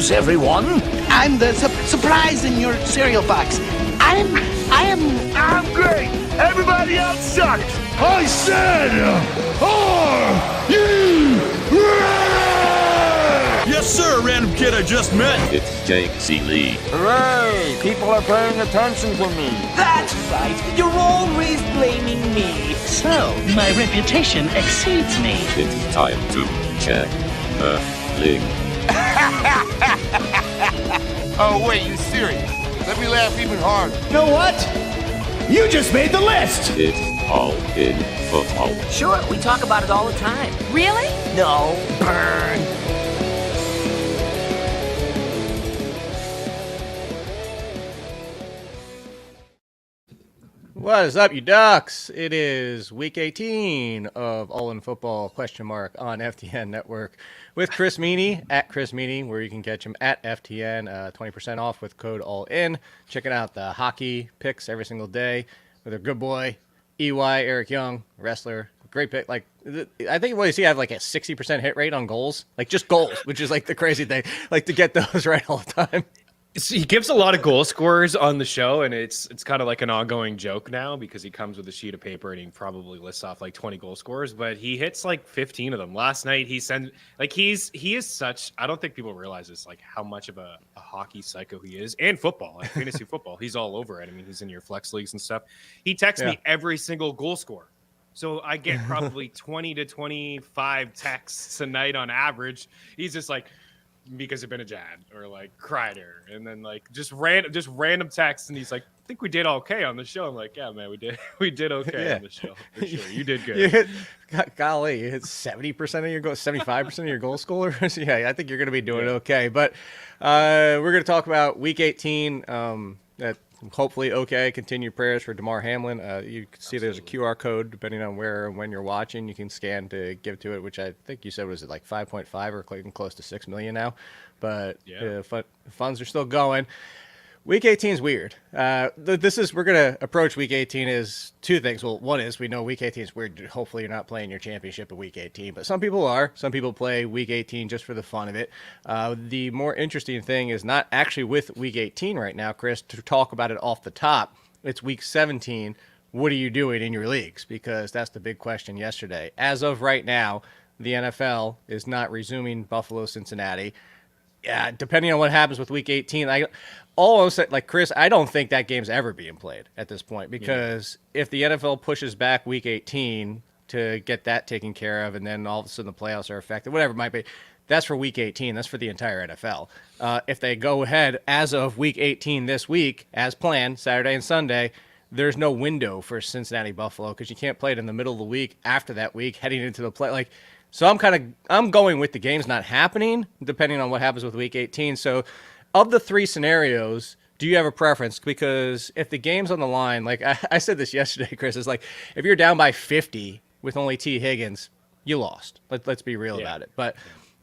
news, everyone. I'm the surprise in your cereal box. I'm great. Everybody else sucks. I said, are you ready? Yes, sir, random kid I just met. It's Ciely. Hooray! People are paying attention to me. That's right. You're always blaming me. So, my reputation exceeds me. It's time to check the link. Oh, wait, you serious? Let me laugh even harder. You know what? You just made the list. It's all in football. Sure, we talk about it all the time. Really? No, burn. What is up, you ducks? It is week 18 of All in Football on FTN Network with Chris Meaney at Chris Meaney, where you can catch him at FTN, 20% off with code ALLIN. Checking out the hockey picks every single day with our good boy EY Eric Young, wrestler. Great pick. Like, I think what you see, I have like a 60% hit rate on goals, like just goals, which is like the crazy thing, like to get those right all the time. He gives a lot of goal scorers on the show, and it's kind of like an ongoing joke now because he comes with a sheet of paper and he probably lists off like 20 goal scorers, but he hits like 15 of them. Last night he is such, I don't think people realize this, like how much of a hockey psycho he is, and football, like fantasy football. He's all over it. I mean, he's in your flex leagues and stuff. He texts me every single goal scorer. So I get probably 20 to 25 texts a night on average. He's just like, because Zibanejad or like Kreider, and then like just random texts, and he's like, I think we did okay on the show. I'm like, yeah, man, we did okay on the show for sure. You did good. You hit 70% of your goals, 75% of your goal scorers. Yeah, I think you're going to be doing okay. But we're going to talk about Week 18. That hopefully continued prayers for Damar Hamlin. You can see there's a QR code depending on where and when you're watching. You can scan to give to it, which I think you said was like 5.5 or close to 6 million now. But funds are still going. Week 18 is weird. We're going to approach Week 18 as two things. Well, one is we know Week 18 is weird. Hopefully you're not playing your championship at Week 18, but some people are. Some people play Week 18 just for the fun of it. The more interesting thing is not actually with Week 18 right now, Chris, to talk about it off the top. It's Week 17. What are you doing in your leagues? Because that's the big question yesterday. As of right now, the NFL is not resuming Buffalo-Cincinnati. Yeah, depending on what happens with Week 18, all I'm saying, like Chris, I don't think that game's ever being played at this point because if the NFL pushes back Week 18 to get that taken care of, and then all of a sudden the playoffs are affected, whatever it might be, that's for Week 18. That's for the entire NFL. If they go ahead as of Week 18 this week, as planned, Saturday and Sunday, there's no window for Cincinnati Buffalo because you can't play it in the middle of the week after that week heading into the play. So I'm going with the games not happening, depending on what happens with Week 18. So of the three scenarios, do you have a preference? Because if the game's on the line, like I said this yesterday, Chris, is like if you're down by 50 with only T. Higgins, you lost. Let's be real about it. But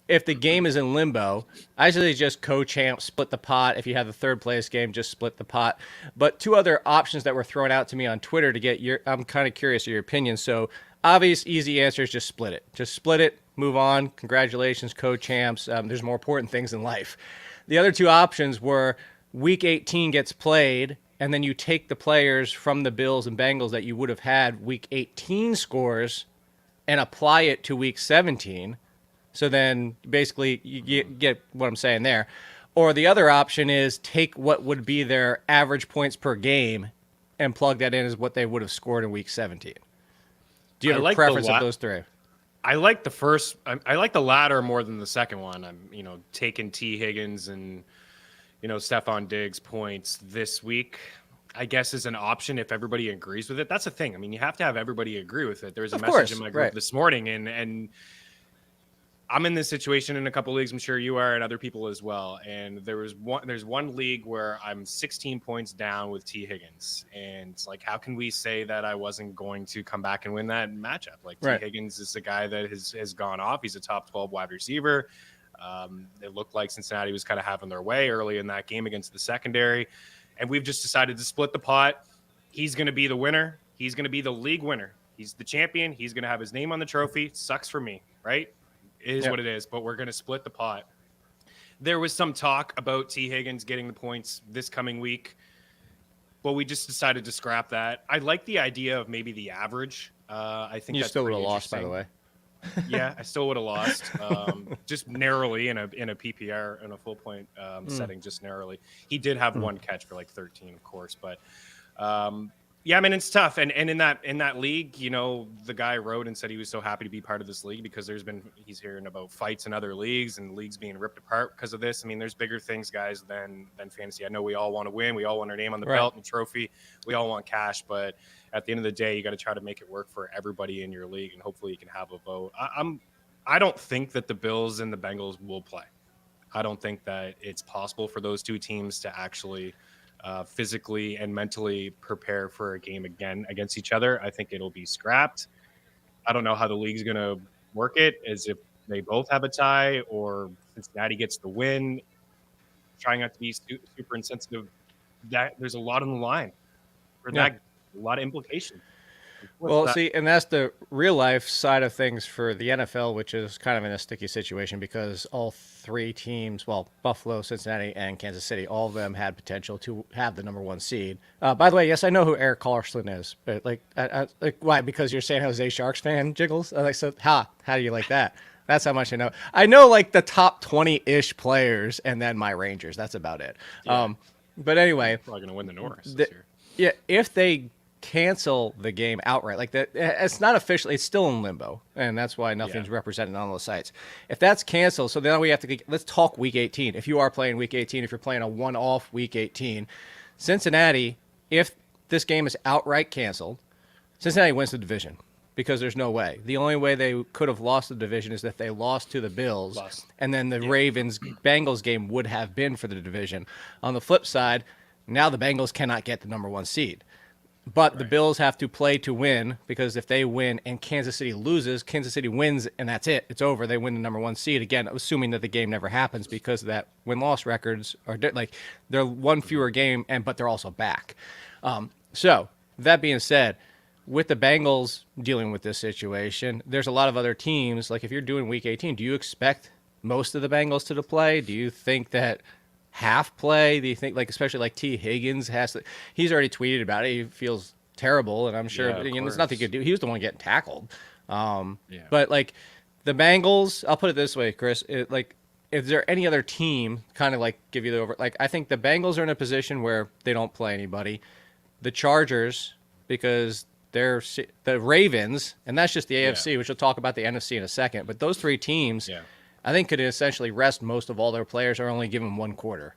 if the game is in limbo, I say just co-champ, split the pot. If you have the third place game, just split the pot. But two other options that were thrown out to me on Twitter to get I'm kind of curious of your opinion. So obvious, easy answer is just split it. Just split it, move on. Congratulations, co-champs. There's more important things in life. The other two options were Week 18 gets played, and then you take the players from the Bills and Bengals that you would have had Week 18 scores and apply it to Week 17. So then basically you get what I'm saying there. Or the other option is take what would be their average points per game and plug that in as what they would have scored in Week 17. Do you have a preference of those three? I like the first. I like the latter more than the second one. I'm, taking T. Higgins and, Stephon Diggs points this week, I guess, is an option if everybody agrees with it. That's the thing. I mean, you have to have everybody agree with it. There was a message in my group this morning, and I'm in this situation in a couple leagues. I'm sure you are, and other people as well. And there's one league where I'm 16 points down with T. Higgins, and it's like, how can we say that I wasn't going to come back and win that matchup? Like T. Higgins is the guy that has gone off. He's a top 12 wide receiver. It looked like Cincinnati was kind of having their way early in that game against the secondary, and we've just decided to split the pot. He's going to be the winner. He's going to be the league winner. He's the champion. He's going to have his name on the trophy. Sucks for me, right? It is what it is, but we're going to split the pot. there was some talk about T. Higgins getting the points this coming week. Well, we just decided to scrap that. I like the idea of maybe the average. I think You that's still would have pretty lost, by the way. Yeah, I still would have lost, just narrowly in a PPR in a full point setting, just narrowly. He did have one catch for like 13, of course, but yeah, I mean it's tough. And in that league, you know, the guy wrote and said he was so happy to be part of this league because he's hearing about fights in other leagues and leagues being ripped apart because of this. I mean, there's bigger things, guys, than fantasy. I know we all want to win, we all want our name on the belt and trophy, we all want cash, but at the end of the day, you got to try to make it work for everybody in your league, and hopefully you can have a vote. I don't think that the Bills and the Bengals will play. I don't think that it's possible for those two teams to actually physically and mentally prepare for a game again against each other. I think it'll be scrapped. I don't know how the league's going to work it, as if they both have a tie or Cincinnati gets the win. Trying not to be super insensitive. That there's a lot on the line for that. A lot of implications. Well, see, and that's the real life side of things for the NFL, which is kind of in a sticky situation because all three teams, well, Buffalo, Cincinnati, and Kansas City, all of them had potential to have the number one seed. By the way, yes, I know who Eric Carlson is, but like why? Because you're San Jose Sharks fan, Jiggles? Like, so, how do you like that? That's how much I know. I know like the top 20-ish players, and then my Rangers. That's about it. Yeah. But anyway, probably going to win the Norris this year. Yeah, if they cancel the game outright, like that, it's not official, it's still in limbo, and that's why nothing's represented on those sites. If that's canceled, so then we have to let's talk week 18. If you are playing week 18, if you're playing a one-off week 18, Cincinnati, if this game is outright canceled, Cincinnati wins the division because there's no way. The only way they could have lost the division is if they lost to the Bills, and then the Ravens-Bengals game would have been for the division. On the flip side, now the Bengals cannot get the number one seed. But the Bills have to play to win, because if they win and Kansas City loses, Kansas City wins, and that's it. It's over. They win the number one seed. Again, assuming that the game never happens, because that win-loss records are like they're one fewer game, but they're also back. So that being said, with the Bengals dealing with this situation, there's a lot of other teams. Like if you're doing Week 18, do you expect most of the Bengals to play? Do you think that half play? Do you think, like, especially like T. Higgins has to? He's already tweeted about it. He feels terrible, and I'm sure there's nothing he could do. He was the one getting tackled. But like the Bengals, I'll put it this way, Chris. Like, is there any other team kind of like give you the over? Like, I think the Bengals are in a position where they don't play anybody. The Chargers, because they're the Ravens, and that's just the AFC, which we'll talk about the NFC in a second. But those three teams. I think could essentially rest most of all their players, or only give them one quarter.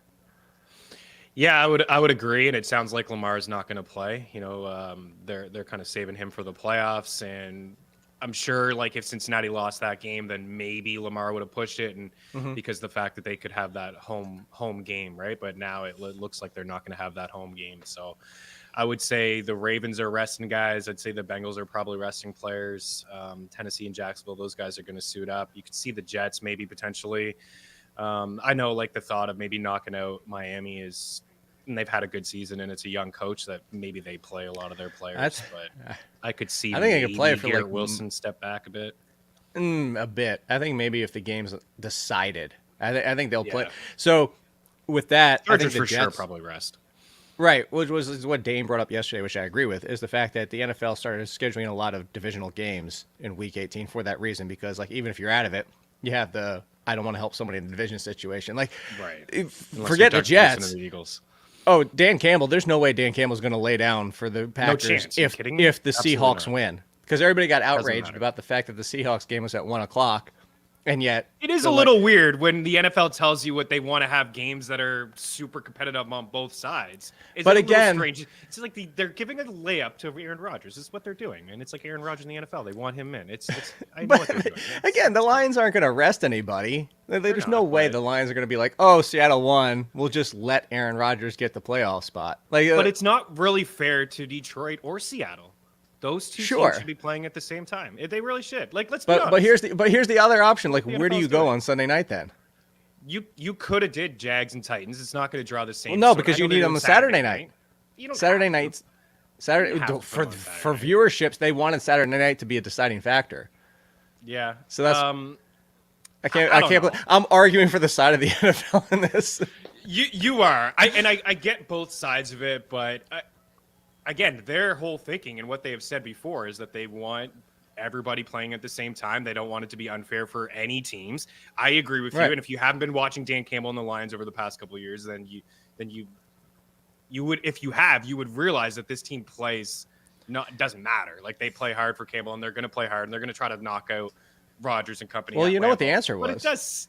Yeah, I would agree, and it sounds like Lamar's not going to play. You know, they're kind of saving him for the playoffs, and I'm sure like if Cincinnati lost that game, then maybe Lamar would have pushed it, and because the fact that they could have that home game, right? But now it looks like they're not going to have that home game, so. I would say the Ravens are resting guys. I'd say the Bengals are probably resting players. Tennessee and Jacksonville, those guys are going to suit up. You could see the Jets maybe potentially. I know like the thought of maybe knocking out Miami is, and they've had a good season, and it's a young coach that maybe they play a lot of their players. But I could see. I think they could play for Garrett like Wilson step back a bit. A bit. I think maybe if the game's decided, I think they'll play. So with that, Chargers I think the for Jets, sure probably rest. Right, which was what Dane brought up yesterday, which I agree with, is the fact that the NFL started scheduling a lot of divisional games in Week 18 for that reason, because like even if you're out of it, you have the I don't want to help somebody in the division situation. Like, forget the Jets. The Eagles. Oh, Dan Campbell, there's no way Dan Campbell's going to lay down for the Packers if the Seahawks win, because everybody got outraged about the fact that the Seahawks game was at 1:00. And yet it is a little weird when the NFL tells you what they want to have games that are super competitive on both sides. But again, strange. It's like they're giving a layup to Aaron Rodgers. This is what they're doing, and it's like Aaron Rodgers in the NFL. They want him in. I know what they're doing. Again, the Lions aren't going to rest anybody. There's no way the Lions are going to be like, oh, Seattle won, we'll just let Aaron Rodgers get the playoff spot. Like, but it's not really fair to Detroit or Seattle. Those two teams should be playing at the same time. They really should. Like, let's be honest. But here's the other option. Like, where do you go on Sunday night then? You could have did Jags and Titans. It's not going to draw the same. Well, no, because you need them on Saturday night. Saturday nights. For viewerships, they wanted Saturday night to be a deciding factor. Yeah. So that's I can't. I'm arguing for the side of the NFL in this. You are. I get both sides of it, but again, their whole thinking and what they have said before is that they want everybody playing at the same time. They don't want it to be unfair for any teams. I agree with you. And if you haven't been watching Dan Campbell and the Lions over the past couple of years, then you would, if you have, you would realize that this team plays. It doesn't matter. Like, they play hard for Campbell, and they're going to play hard, and they're going to try to knock out Rodgers and company. Well, you know what the answer was. But it does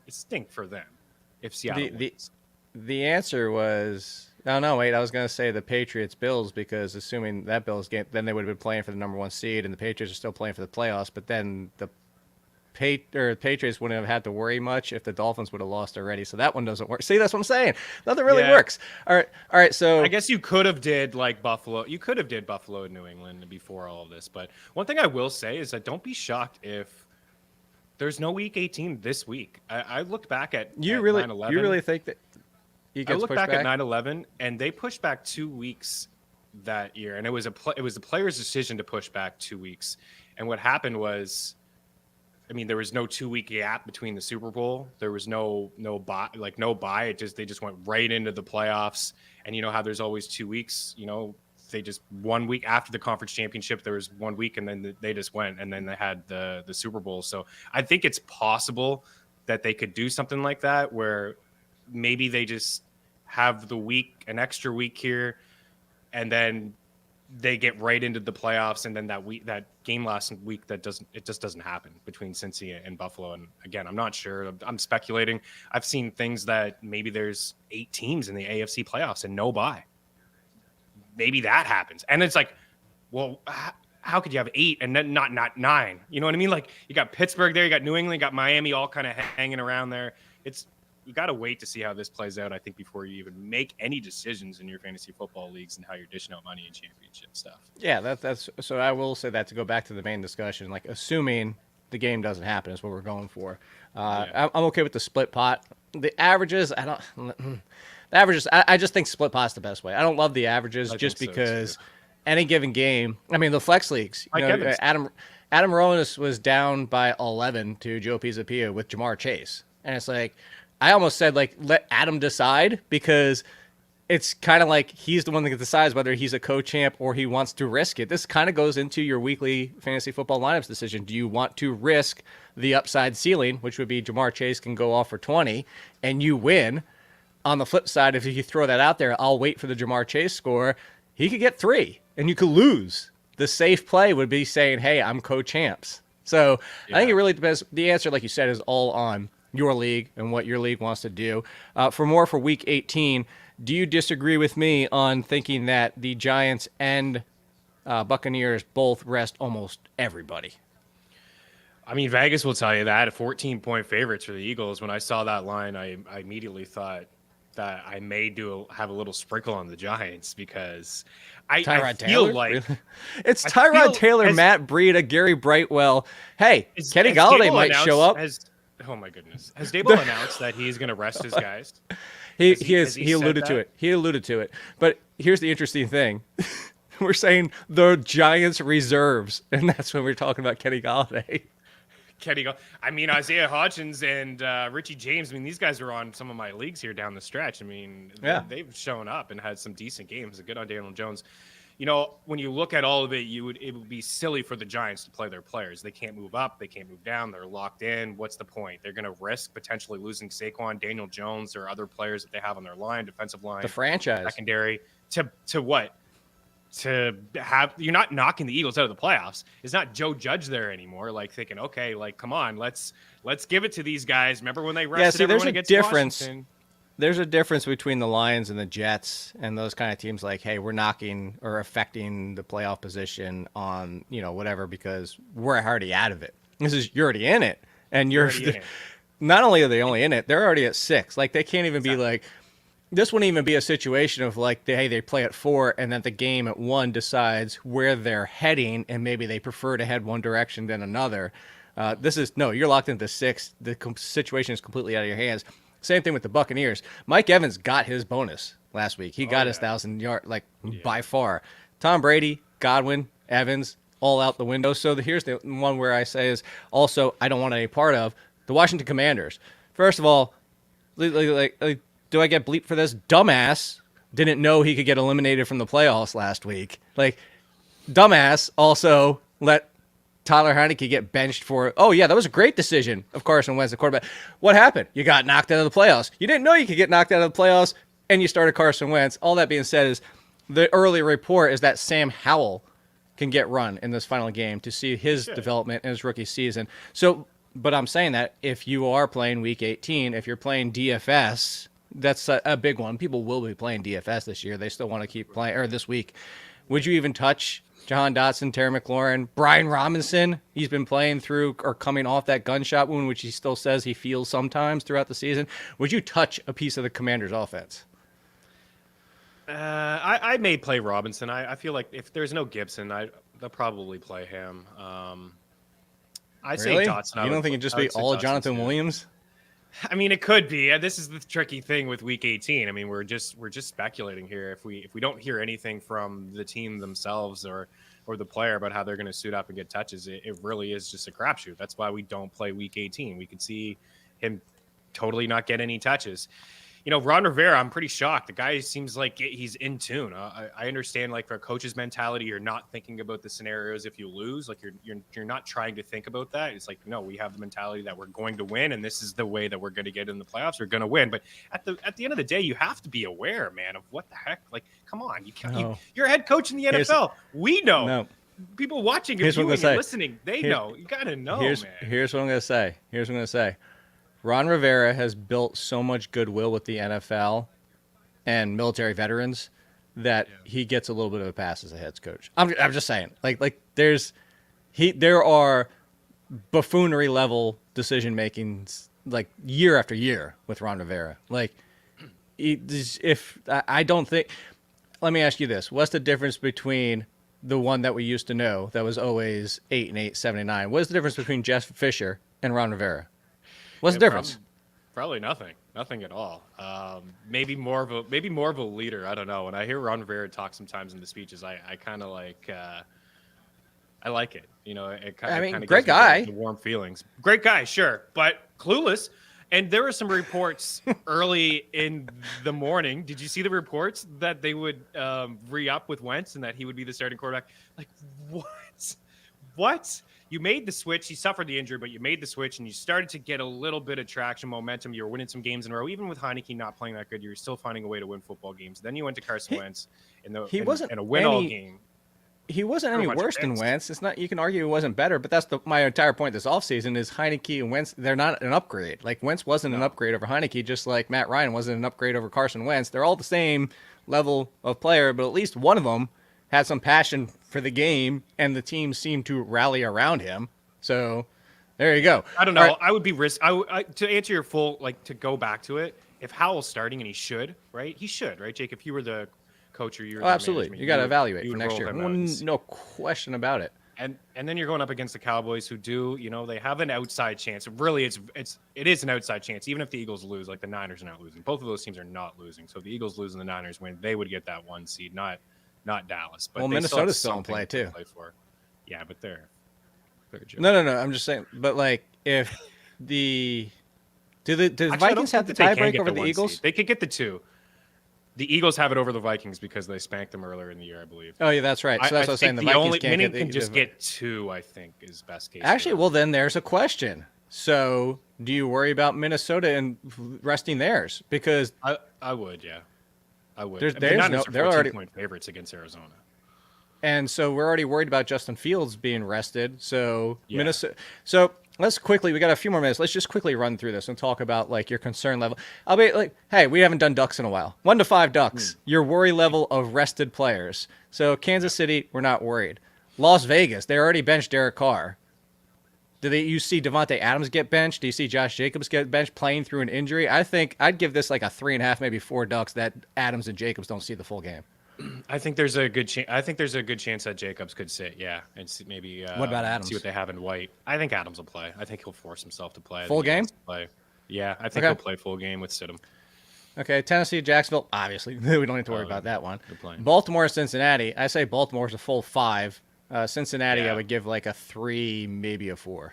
stink for them if Seattle wins. The answer was no, wait. I was going to say the Patriots Bills, because assuming that Bills game, then they would have been playing for the number 1 seed, and the Patriots are still playing for the playoffs. But then the Patriots wouldn't have had to worry much if the Dolphins would have lost already. So that one doesn't work. See, that's what I'm saying. Nothing really works. All right. So I guess you could have did like Buffalo. You could have did Buffalo and New England before all of this. But one thing I will say is that don't be shocked if there's no Week 18 this week. I looked back at 9/11. You really think that I looked back at 9/11, and they pushed back 2 weeks that year, and it was the player's decision to push back 2 weeks. And what happened was, I mean, there was no 2-week gap between the Super Bowl. There was no bye. They just went right into the playoffs. And you know how there's always 2 weeks. You know, they just 1 week after the conference championship, there was 1 week, and then they just went, and then they had the Super Bowl. So I think it's possible that they could do something like that, where maybe they just have an extra week here, and then they get right into the playoffs, and then that game last week it just doesn't happen between Cincy and Buffalo. And again, I'm not sure. I'm speculating. I've seen things that maybe there's 8 teams in the AFC playoffs and no bye. Maybe that happens, and it's like, well, how could you have 8 and then not 9? You know what I mean? Like, you got Pittsburgh there, you got New England, you got Miami, all kind of hanging around there. You got to wait to see how this plays out, I think, before you even make any decisions in your fantasy football leagues and how you're dishing out money and championship stuff. Yeah, that's so. I will say that to go back to the main discussion, like, assuming the game doesn't happen is what we're going for. I'm okay with the split pot. The averages, I just think split pot's the best way. I don't love the averages just because any given game. I mean, the flex leagues. Adam Rowan was down by 11 to Joe Pisapia with Jamar Chase, and it's like, I almost said, like, let Adam decide, because it's kind of like he's the one that decides whether he's a co-champ or he wants to risk it. This kind of goes into your weekly fantasy football lineups decision. Do you want to risk the upside ceiling, which would be Jamar Chase can go off for 20 and you win? On the flip side, if you throw that out there, I'll wait for the Jamar Chase score. He could get 3 and you could lose. The safe play would be saying, hey, I'm co-champs. So I think it really depends. The answer, like you said, is all on your league and what your league wants to do. For Week 18, do you disagree with me on thinking that the Giants and Buccaneers both rest almost everybody? I mean, Vegas will tell you that. 14-point favorites for the Eagles. When I saw that line, I immediately thought that I may have a little sprinkle on the Giants, because I feel like it's Tyrod Taylor, Matt Breida, Gary Brightwell. Hey, Kenny Galladay might show up. Oh my goodness! Has Daboll announced that he's going to rest his guys? He alluded to it. He alluded to it. But here's the interesting thing: we're saying the Giants reserves, and that's when we're talking about Kenny Galladay. I mean, Isaiah Hodgins and Richie James. I mean, these guys are on some of my leagues here down the stretch. I mean, they've shown up and had some decent games. Good on Daniel Jones. You know, when you look at all of it, it would be silly for the Giants to play their players. They can't move up. They can't move down. They're locked in. What's the point? They're going to risk potentially losing Saquon, Daniel Jones, or other players that they have on their line, defensive line, the franchise, secondary, to what? To have, you're not knocking the Eagles out of the playoffs. It's not Joe Judge there anymore. Like, thinking, okay, like, come on, let's give it to these guys. Remember when they rested everyone against Washington? There's a difference between the Lions and the Jets and those kind of teams. Like, hey, we're knocking or affecting the playoff position on, whatever, because we're already out of it. You're already in it, and you're not only are they only in it, they're already at 6. Like, they can't even be like, this wouldn't even be a situation of like, they play at 4 and then the game at 1 decides where they're heading, and maybe they prefer to head one direction than another. You're locked into 6. The situation is completely out of your hands. Same thing with the Buccaneers. Mike Evans got his bonus last week. He got his 1,000-yard, by far. Tom Brady, Godwin, Evans, all out the window. So here's the one where I say is also I don't want any part of The Washington Commanders. First of all, like, do I get bleeped for this? Dumbass didn't know he could get eliminated from the playoffs last week. Like, dumbass also let Tyler Heineke get benched for, oh, yeah, that was a great decision of Carson Wentz, the quarterback. What happened? You got knocked out of the playoffs. You didn't know you could get knocked out of the playoffs, and you started Carson Wentz. All that being said is the early report is that Sam Howell can get run in this final game to see his development in his rookie season. So, but I'm saying that if you are playing Week 18, if you're playing DFS, that's a big one. People will be playing DFS this year. They still want to keep playing, or this week. Would you even touch Jahan Dotson, Terry McLaurin, Brian Robinson? He's been playing through or coming off that gunshot wound, which he still says he feels sometimes throughout the season. Would you touch a piece of the Commanders' offense? I may play Robinson. I feel like if there's no Gibson, they'll probably play him. I say Dotson. You don't think it'd just be all Jonathan Williams? I mean, it could be. This is the tricky thing with Week 18. I mean, we're just speculating here. If we don't hear anything from the team themselves or the player about how they're going to suit up and get touches, it really is just a crapshoot. That's why we don't play Week 18. We could see him totally not get any touches. You know, Ron Rivera, I'm pretty shocked. The guy seems like he's in tune. I understand, like, for a coach's mentality, you're not thinking about the scenarios if you lose. Like, you're not trying to think about that. It's like, no, we have the mentality that we're going to win, and this is the way that we're going to get in the playoffs. We're going to win. But at the end of the day, you have to be aware, man, of what the heck. Like, come on, you're a head coach in the NFL. We know. No. People watching and viewing and listening, they know. You got to know, man. Here's what I'm going to say. Ron Rivera has built so much goodwill with the NFL and military veterans that he gets a little bit of a pass as a head coach. I'm just saying, like there are buffoonery level decision makings like year after year with Ron Rivera. Like, if I don't think, let me ask you this: what's the difference between the one that we used to know that was always 8-8, 7-9? What's the difference between Jeff Fisher and Ron Rivera? What's the difference? Probably nothing at all. Maybe more of a leader. I don't know. When I hear Ron Rivera talk sometimes in the speeches, I kind of like. I like it. You know, it kind of great guy. The warm feelings. Great guy, sure, but clueless. And there were some reports early in the morning. Did you see the reports that they would re-up with Wentz and that he would be the starting quarterback? Like, what? You made the switch. You suffered the injury, but you made the switch, and you started to get a little bit of traction, momentum. You were winning some games in a row. Even with Heineke not playing that good, you were still finding a way to win football games. Then you went to Carson Wentz in a win-all game. He wasn't any worse than Wentz. It's not. You can argue he wasn't better, but that's my entire point this offseason is Heineke and Wentz, they're not an upgrade. Like, Wentz wasn't an upgrade over Heineke, just like Matt Ryan wasn't an upgrade over Carson Wentz. They're all the same level of player, but at least one of them had some passion for the game, and the team seemed to rally around him. So there you go. I don't know. Right. I would be to answer your full, like, to go back to it. If Howell's starting, and he should, right? He should, right, Jake? If you were the coach or you were the absolutely. You got to evaluate for next year. No question about it. And then you're going up against the Cowboys, who do, you know, they have an outside chance. Really, it is an outside chance. Even if the Eagles lose, like the Niners are not losing. Both of those teams are not losing. So if the Eagles lose and the Niners win, they would get that 1 seed, not Dallas. But Minnesota's still in play too. Yeah, but they're No. I'm just saying. But like, if do the Vikings have the tiebreak over the Eagles? Seed. They could get the 2. The Eagles have it over the Vikings because they spanked them earlier in the year, I believe. Oh yeah, that's right. So that's what I was saying. The Vikings can just get 2. I think is best case. Actually, well then there's a question. So do you worry about Minnesota and resting theirs? Because I would, yeah, I would. They're already 14-point favorites against Arizona. And so we're already worried about Justin Fields being rested. So yeah. Minnesota. So let's quickly. We got a few more minutes. Let's just quickly run through this and talk about like your concern level. I'll be like, hey, we haven't done ducks in a while. 1 to 5 ducks. Your worry level of rested players. So Kansas City, we're not worried. Las Vegas, they already benched Derek Carr. You see Devontae Adams get benched? Do you see Josh Jacobs get benched playing through an injury? I think I'd give this like a 3.5, maybe 4 ducks that Adams and Jacobs don't see the full game. I think there's a good chance. I think there's a good chance that Jacobs could sit, yeah, and see, maybe. What about Adams? See what they have in White. I think Adams will play. I think he'll force himself to play. Full game? Play. Yeah, I think he'll play full game with Stidham. Okay, Tennessee, Jacksonville. Obviously, we don't need to worry about that one. Baltimore, Cincinnati. I say Baltimore's a full 5. Cincinnati, I would give like a 3, maybe a 4.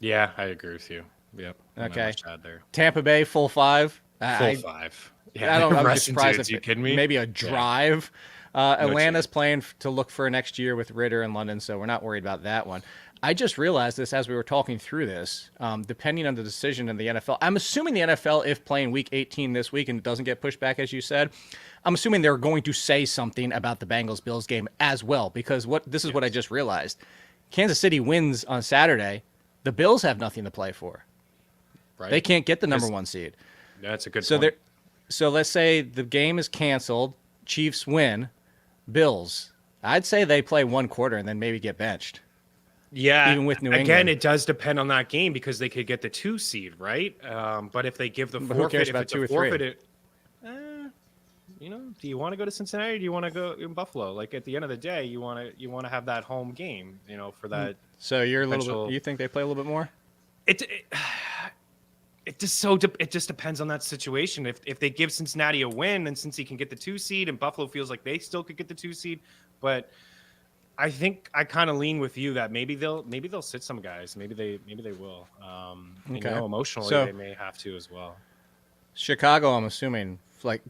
Yeah, I agree with you. Yep. Okay. There. Tampa Bay full 5. Full 5. Yeah, I don't. I'm just resting surprised dudes, if you kidding me? maybe a drive. Atlanta's chance. playing to look for next year with Ritter in London, so we're not worried about that one. I just realized this as we were talking through this. Depending on the decision in the NFL, I'm assuming the NFL, if playing Week 18 this week and it doesn't get pushed back, as you said, I'm assuming they're going to say something about the Bengals-Bills game as well, because what I just realized. Kansas City wins on Saturday. The Bills have nothing to play for. Right. They can't get the number 1 seed. That's a good point. So let's say the game is canceled. Chiefs win. Bills. I'd say they play 1 quarter and then maybe get benched. Yeah. Even with New Again, England. it does depend on that game because they could get the 2 seed, right? But if they give the But who cares forfeit, if about it's 2 a or 3? forfeit, do you want to go to Cincinnati or do you want to go in Buffalo? Like at the end of the day, you want to have that home game, for that. So you're a little potential- bit. You think they play a little bit more? It just depends on that situation. If they give Cincinnati a win, and since he can get the 2 seed, and Buffalo feels like they still could get the 2 seed, but I think I kind of lean with you that maybe they'll sit some guys. Maybe they will. Okay. Emotionally So- they may have to as well. Chicago, I'm assuming, like,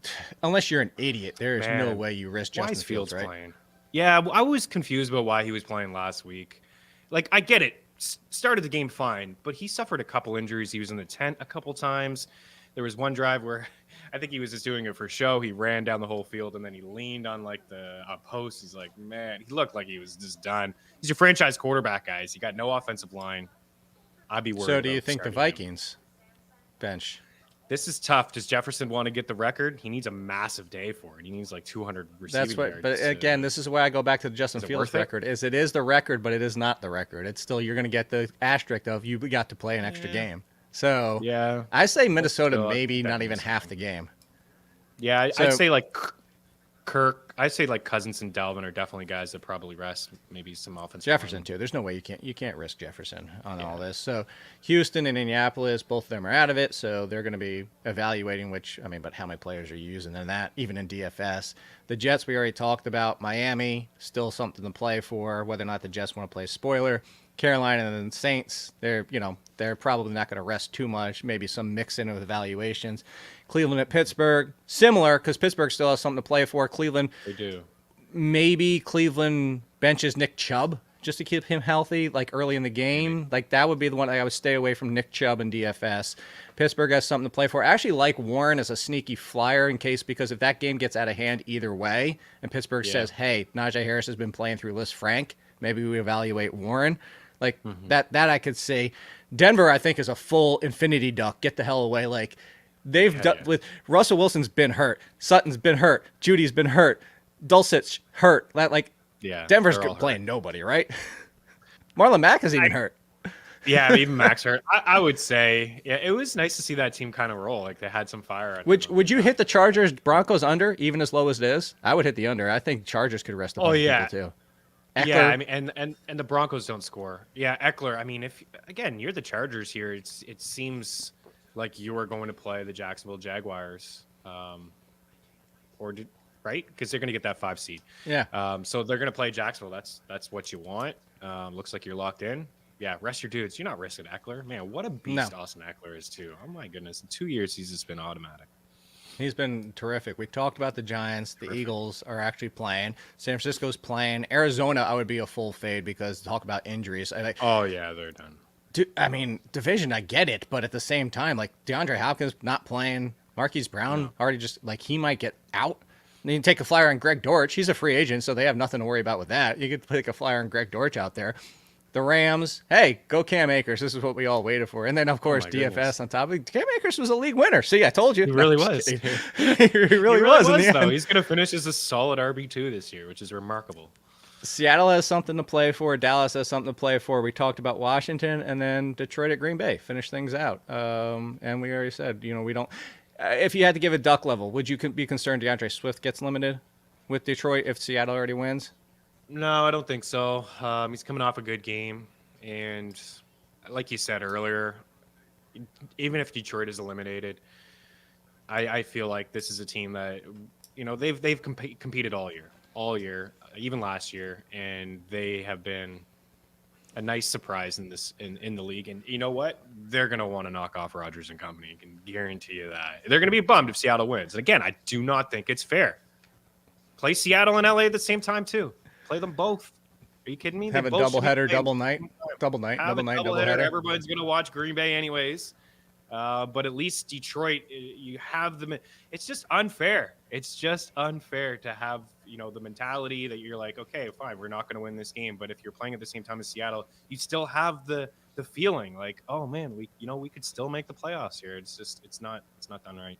unless you're an idiot, there is no Man, way you risk Why Justin is Fields, right? playing? Yeah, I was confused about why he was playing last week. Like, I get it. Started the game fine, but he suffered a couple injuries. He was in the tent a couple times. There was one drive where I think he was just doing it for show. He ran down the whole field and then he leaned on like a post. He's like, man, he looked like he was just done. He's your franchise quarterback, guys. You got no offensive line. I'd be worried. So do you about think the starting him. Vikings bench? This is tough. Does Jefferson want to get the record? He needs a massive day for it. He needs like 200 receiving That's what. yards. But again, this is where I go back to the Justin Is it Fields worth it? record. It is the record, but it is not the record. It's still, you're going to get the asterisk of you got to play an extra game. So yeah, I say Minnesota still, maybe that not even makes half the game. yeah. So- I'd say like Kirk. I'd say like Cousins and Dalvin are definitely guys that probably rest. Maybe some offensive. Jefferson too. There's no way you can't risk Jefferson on all this. So Houston and Indianapolis, both of them are out of it. So they're going to be evaluating but how many players are you using in that? Even in DFS, the Jets we already talked about. Miami still something to play for. Whether or not the Jets want to play spoiler. Carolina and the Saints, they're probably not going to rest too much. Maybe some mix in with evaluations. Cleveland at Pittsburgh, similar because Pittsburgh still has something to play for. Cleveland, They do. maybe Cleveland benches Nick Chubb just to keep him healthy, like early in the game. Like that would be the one I would stay away from Nick Chubb and DFS. Pittsburgh has something to play for. I actually like Warren as a sneaky flyer because if that game gets out of hand either way, and Pittsburgh says, hey, Najee Harris has been playing through Liz Frank, maybe we evaluate Warren. Like that I could see. Denver, I think, is a full infinity duck. Get the hell away. Like they've done with Russell Wilson's been hurt. Sutton's been hurt. Judy's been hurt. Dulcich hurt. Denver's playing nobody, right? Marlon Mack is even hurt. Yeah, even Max hurt. I would say, yeah, it was nice to see that team kind of roll. Like they had some fire. Would you hit the Chargers Broncos under, even as low as it is? I would hit the under. I think Chargers could rest a bunch of people too. Eckler, yeah, I mean, and the Broncos don't score. Yeah, Eckler. I mean, if again you're the Chargers here, it seems like you are going to play the Jacksonville Jaguars, right? Because they're going to get that 5 seed. Yeah. So they're going to play Jacksonville. That's what you want. Looks like you're locked in. Yeah, rest your dudes. You're not risking Eckler. Man, what a beast Austin Eckler is too. Oh my goodness, in 2 years he's just been automatic. He's been terrific. We talked about the Giants. The Eagles are actually playing. San Francisco's playing. Arizona, I would be a full fade because talk about injuries. Oh, yeah, they're done. I mean, division, I get it. But at the same time, like DeAndre Hopkins not playing. Marquise Brown already just like he might get out. And you can take a flyer on Greg Dortch. He's a free agent, so they have nothing to worry about with that. You could take a flyer on Greg Dortch out there. The Rams, hey, go Cam Akers. This is what we all waited for. And then, of course, DFS on top of it. Cam Akers was a league winner. See, I told you. He really was. he really was in the though. end. He's going to finish as a solid RB2 this year, which is remarkable. Seattle has something to play for. Dallas has something to play for. We talked about Washington and then Detroit at Green Bay. Finish things out. And we already said, we don't. If you had to give a duck level, would you be concerned DeAndre Swift gets limited with Detroit if Seattle already wins? No, I don't think so. He's coming off a good game. And like you said earlier, even if Detroit is eliminated, I feel like this is a team that, they've competed all year, even last year. And they have been a nice surprise in the league. And you know what? They're going to want to knock off Rodgers and company. I can guarantee you that. They're going to be bummed if Seattle wins. And again, I do not think it's fair. Play Seattle and LA at the same time too. Play them both. Are you kidding me? Have a doubleheader, double night. Everybody's going to watch Green Bay anyways. But at least Detroit, you have them. It's just unfair. It's just unfair to have, the mentality that you're like, okay, fine, we're not going to win this game. But if you're playing at the same time as Seattle, you still have the feeling like, oh man, we could still make the playoffs here. It's not done right.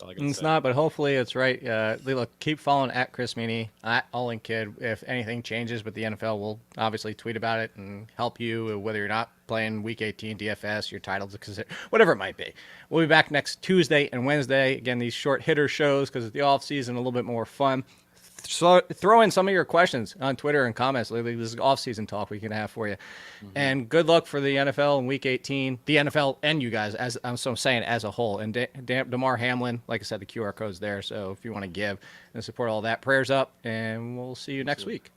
It's not, but hopefully it's right. Look, keep following at Chris Meaney, at All In Kid. If anything changes, but the NFL will obviously tweet about it and help you, whether you're not playing Week 18 DFS, your titles, whatever it might be. We'll be back next Tuesday and Wednesday. Again, these short hitter shows because it's the off season, a little bit more fun. So throw in some of your questions on Twitter and comments. This is off-season talk we can have for you. Mm-hmm. And good luck for the NFL in Week 18. The NFL and you guys, as I'm saying, as a whole. And Damar Hamlin, like I said, the QR code's there. So if you want to give and support all that, prayers up. And we'll see you next week.